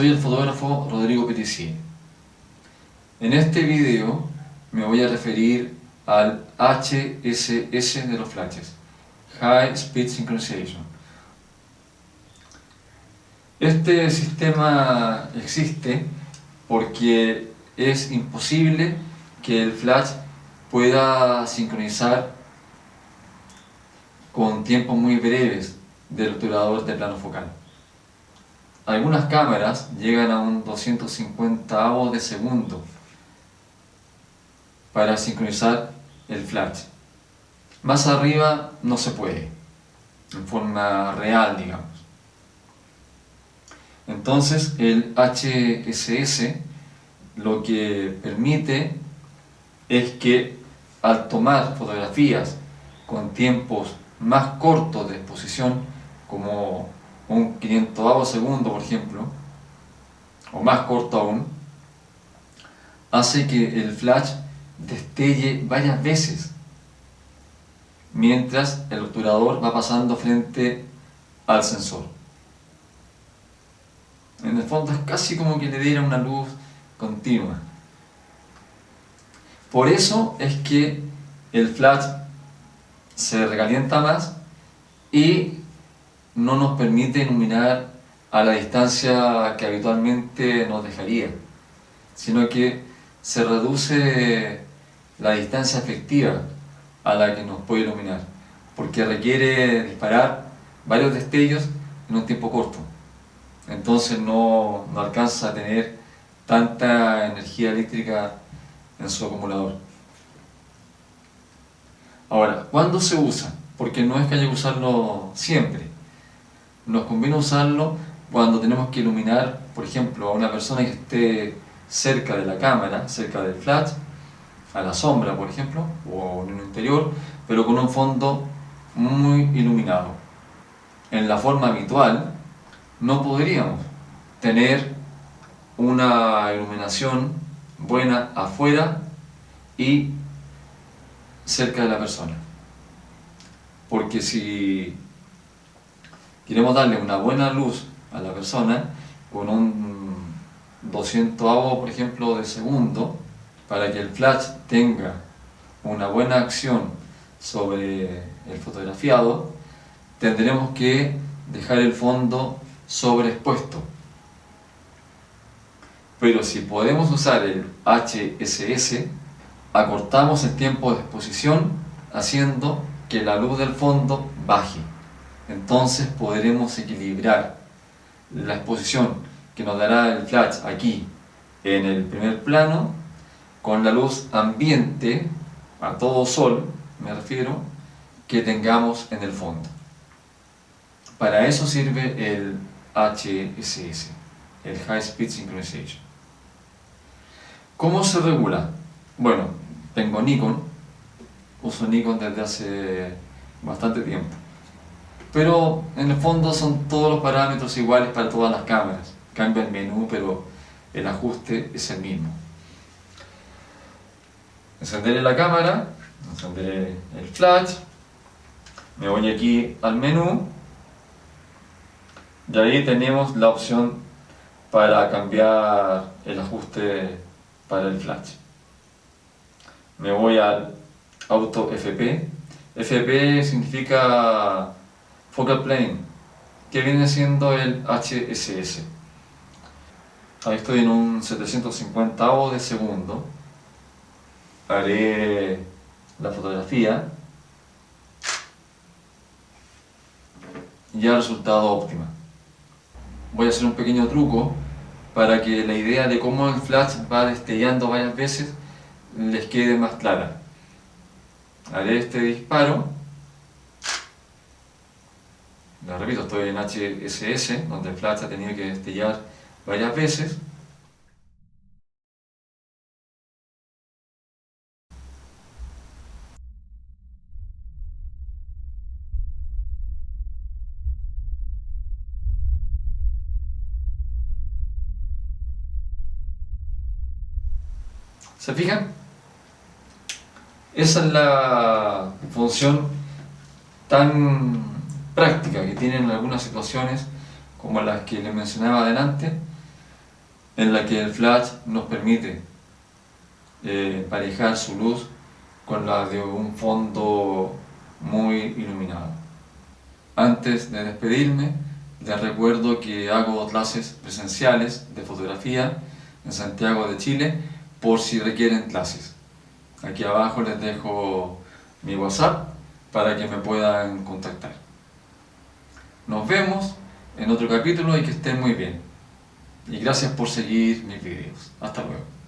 Soy el fotógrafo Rodrigo Petici. En este video me voy a referir al HSS de los flashes, High Speed Synchronization. Este sistema existe porque es imposible que el flash pueda sincronizar con tiempos muy breves del obturador de plano focal. Algunas cámaras llegan a un 250avo de segundo para sincronizar el flash. Más arriba no se puede, en forma real, digamos. Entonces el HSS lo que permite es que al tomar fotografías con tiempos más cortos de exposición, como un 500avo segundo por ejemplo, o más corto aún, hace que el flash destelle varias veces mientras el obturador va pasando frente al sensor. En el fondo es casi como que le diera una luz continua. Por eso es que el flash se recalienta más y no nos permite iluminar a la distancia que habitualmente nos dejaría, sino que se reduce la distancia efectiva a la que nos puede iluminar, porque requiere disparar varios destellos en un tiempo corto. Entonces no alcanza a tener tanta energía eléctrica en su acumulador. Ahora, ¿cuándo se usa? Porque no es que haya que usarlo siempre. Nos conviene usarlo cuando tenemos que iluminar, por ejemplo, a una persona que esté cerca de la cámara, cerca del flash, a la sombra, por ejemplo, o en el interior, pero con un fondo muy iluminado. En la forma habitual, no podríamos tener una iluminación buena afuera y cerca de la persona. Porque si queremos darle una buena luz a la persona con un 200avo, por ejemplo, de segundo, para que el flash tenga una buena acción sobre el fotografiado, tendremos que dejar el fondo sobreexpuesto. Pero si podemos usar el HSS, acortamos el tiempo de exposición haciendo que la luz del fondo baje. Entonces podremos equilibrar la exposición que nos dará el flash aquí en el primer plano con la luz ambiente, a todo sol me refiero, que tengamos en el fondo. Para eso sirve el HSS, el High Speed Synchronization. ¿Cómo se regula? Bueno, tengo Nikon, uso Nikon desde hace bastante tiempo. Pero en el fondo son todos los parámetros iguales para todas las cámaras. Cambia el menú, pero el ajuste es el mismo. Encenderé la cámara, encenderé el flash, me voy aquí al menú y ahí tenemos la opción para cambiar el ajuste para el flash. Me voy al Auto FP. FP significa Focal Plane, que viene siendo el HSS. Ahí estoy en un 750avo de segundo. Haré la fotografía y ya el resultado óptimo. Voy a hacer un pequeño truco para que la idea de cómo el flash va destellando varias veces les quede más clara. Haré este disparo. Les repito, estoy en HSS, donde el flash ha tenido que destellar varias veces. ¿Se fijan? Esa es la función tan práctica que tienen en algunas situaciones como las que les mencionaba adelante, en la que el flash nos permite emparejar su luz con la de un fondo muy iluminado. Antes de despedirme, les recuerdo que hago clases presenciales de fotografía en Santiago de Chile por si requieren clases. Aquí abajo les dejo mi WhatsApp para que me puedan contactar. Nos vemos en otro capítulo y que estén muy bien. Y gracias por seguir mis videos. Hasta luego.